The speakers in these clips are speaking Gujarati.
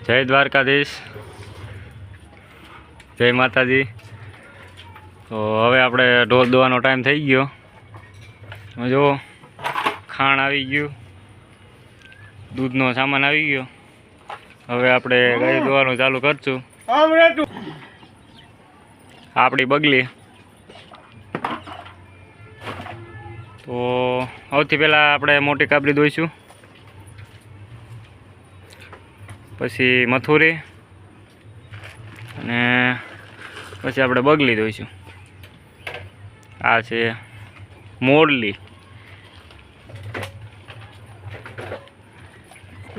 જય દ્વારકાધીશ, જય માતાજી। તો હવે આપણે ઢોર દોવાનો ટાઈમ થઈ ગયો। જો ખાણ આવી ગયું, દૂધનો સામાન આવી ગયો। હવે આપણે ગાય દોવાનું ચાલુ કરશું। આપણી બગલી તો સૌથી પહેલાં આપણે મોટી કાબરી દોઈશું, પછી મથુરી અને પછી આપણે બગલી દોઈશું। આ છે મોરલી।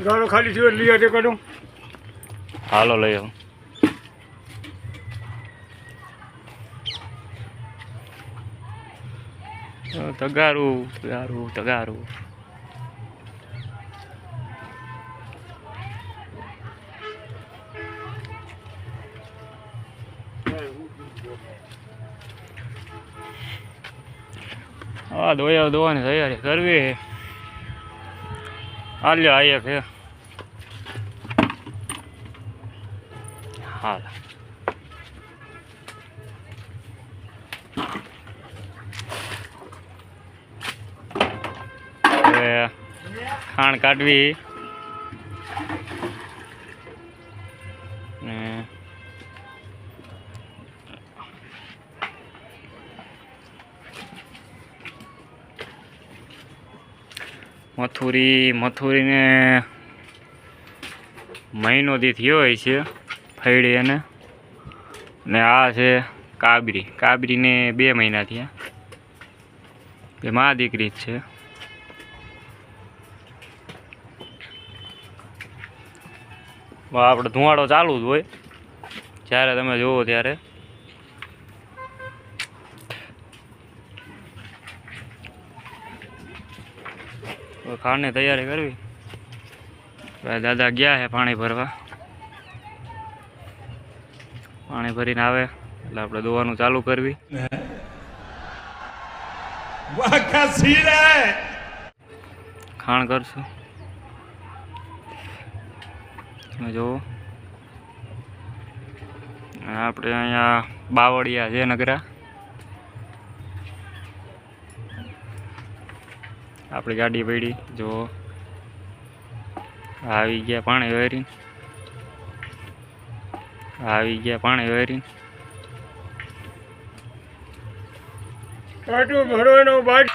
ગાળો ખાલી થયો લઈ આજે કાઢું, હાલો લઈ આવો। તગારું તગારું તગારું। હા દોવાની તૈયારી કરવી। હાલ્યો આયે છે હાલ। હવે ખાણ કાઢવી ને મથુરીને મહિનો દી થયો હોય છે ફૈડી એને, ને આ છે કાબરીને 2 મહિના થયા। બે મા દીકરી જ છે। આપણે ધુવાડો ચાલુ જ હોય જ્યારે તમે જોવો ત્યારે। ખાવાની તૈયારી કરવી। દાદા ગયા છે પાણી ભરવા, પાણી ભરીને આવે એટલે આપણે દોવાનું ચાલુ કરવી। ખાણ કરશું તમે જોવો। આપણે અહીંયા બાવળિયા છે નગરા, આપણી ગાડી પડી જો આવી ગયા પાણી વેરીને, આવી ગયા પાણી વેરીને। કાટું ભરવાનો બાદ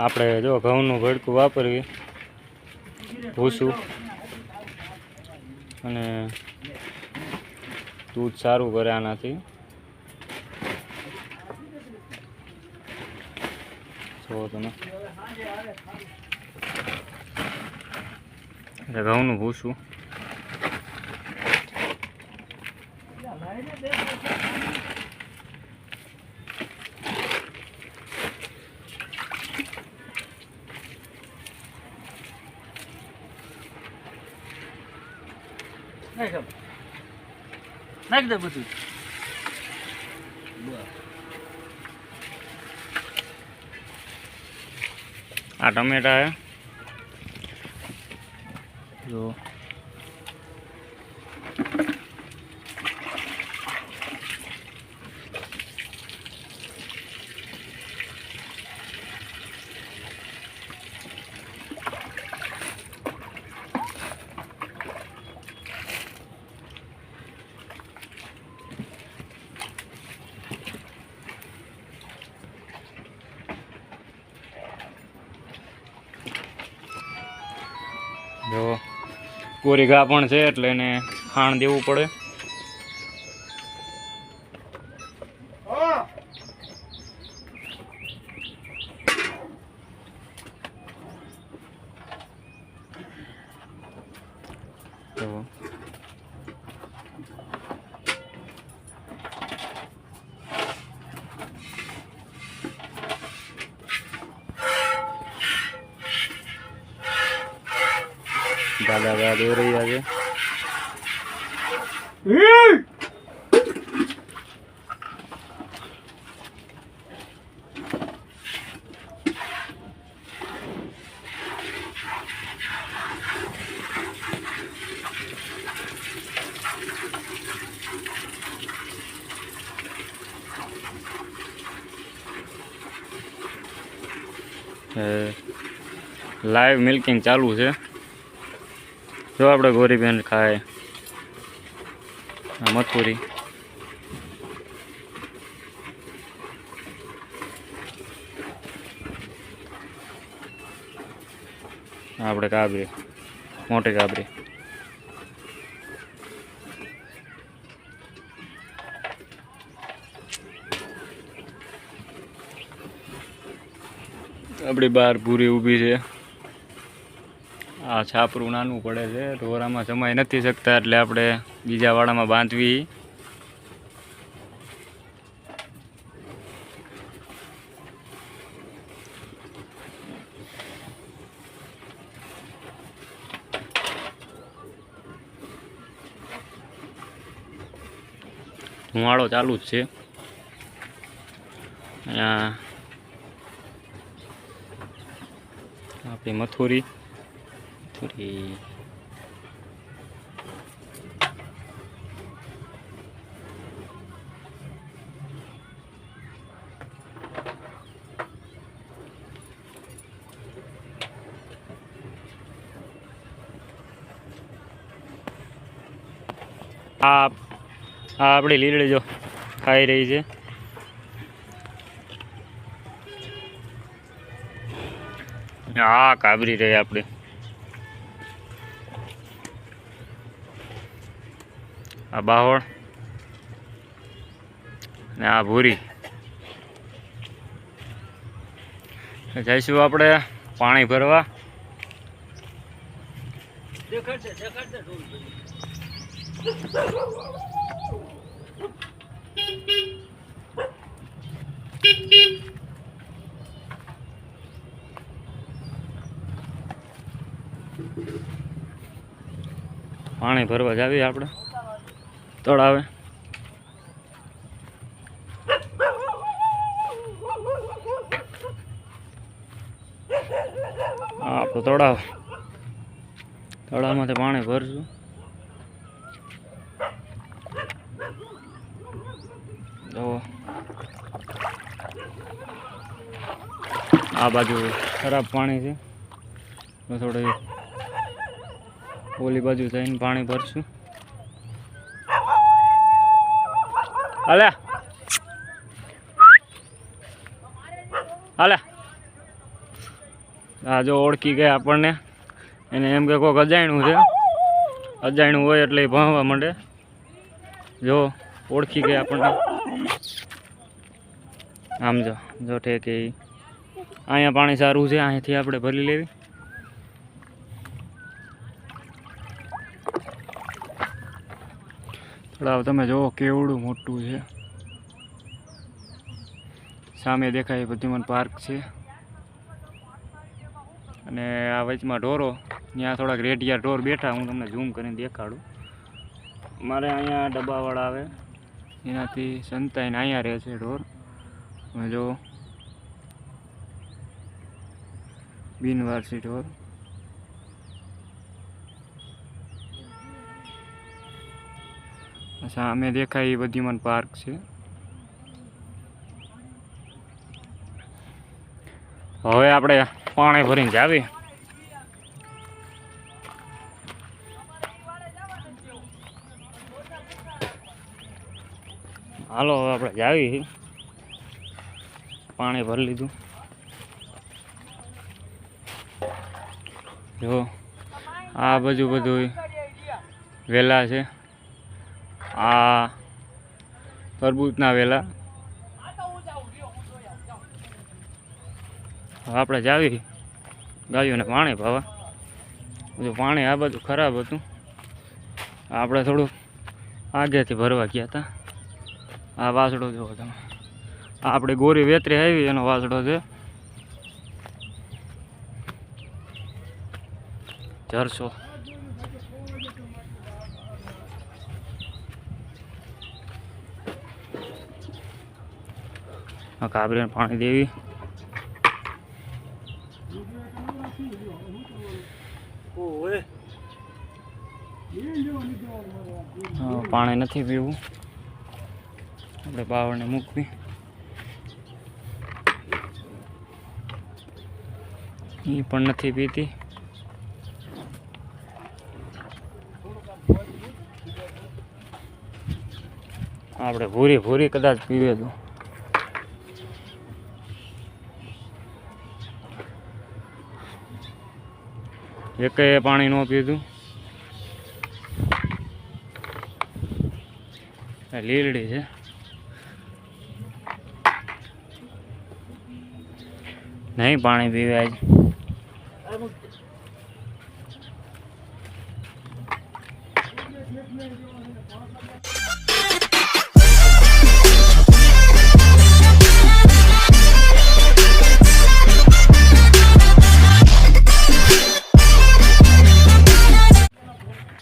આપણે જો ઘઉંનું ભડકું વાપરવી, ભૂસું અને દૂધ સારું કરે આનાથી। જો તમે ઘઉંનું ભૂસું નાખ દે બધું। આ ટમેટા હે જો, જો કોરી ઘા પણ છે એટલે એને ખાણ દેવું પડે। તો દાદા દોરી આજે લાઈવ મિલ્કિંગ ચાલુ છે. જો આપણે ગોરીબેન ખાય આ મથુરી. આપણે કાબરી, મોટી કાબરી. આપણી બહાર પૂરી ઊભી છે. આ છાપરું નાનું પડે છે, ઢોરામાં સમાઈ નથી શકતા એટલે આપણે બીજા વાડામાં બાંધવી. ધુમાડો ચાલુ જ છે અહીંયા. આપણી મથુરી આ આપણી લીલડી જો ખાઈ રહી છે. આ કાબરી રહી આપણી. આ બાહોળ ને આ ભૂરી. જઈશું આપણે પાણી ભરવા. પાણી ભરવા જાવીએ આપણે તળાવે. આપણું તળાવમાંથી પાણી ભરશું. તો આ બાજુ ખરાબ પાણી છે, તો થોડી ઓલી બાજુ જઈને પાણી ભરશું. હાલે હાલે. આ જો ઓળખી ગયા આપણને. એને એમ કે કોઈક અજાણ્યું છે, અજાણ્યું હોય એટલે ભણવા માંડે. જો ઓળખી ગયા આપણને. આમ જો ઠેકે અહીંયા પાણી સારું છે, અહીંયાથી આપણે ભરી લેવી. તળાવ તમે જુઓ કેવડું મોટું છે. સામે દેખાય બધીમાં પાર્ક છે અને આ વચમાં ઢોરો. ત્યાં થોડાક રેટિયા ઢોર બેઠા. હું તમને ઝૂમ કરીને દેખાડું. મારે અહીંયા ડબ્બાવાળા આવે એનાથી સંતાઈને અહીંયા રહે છે ઢોર. તમે જો બિનવારસી ઢોર. સામે દેખાય એ બધીમાં પાર્ક છે. હવે આપણે પાણી ભરીને જાવી. હાલો હવે આપણે જાવી. પાણી ભરી લીધું. જો આ બાજુ બધું વેલા છે. આ તરબૂચના વેલા. આપણે જાવી ગાયોને પાણી પાવા. બધું પાણી આ બાજુ ખરાબ હતું. આપણે થોડું આગેથી ભરવા ગયા હતા. આ વાસડો જોવો તમે. આ આપણે ગોરી વેતરી આવી એનો વાસડો છે. જરસો આ કાબરીને પાણી દેવી. પાણી નથી પીવું આપણે બાવળને મૂકવી. એ પણ નથી પીતી. આપણે ભૂરી ભૂરી કદાચ પીવે તો એકે પાણી ન પીધું. લીલડી છે. નહીં પાણી પીવે આજ.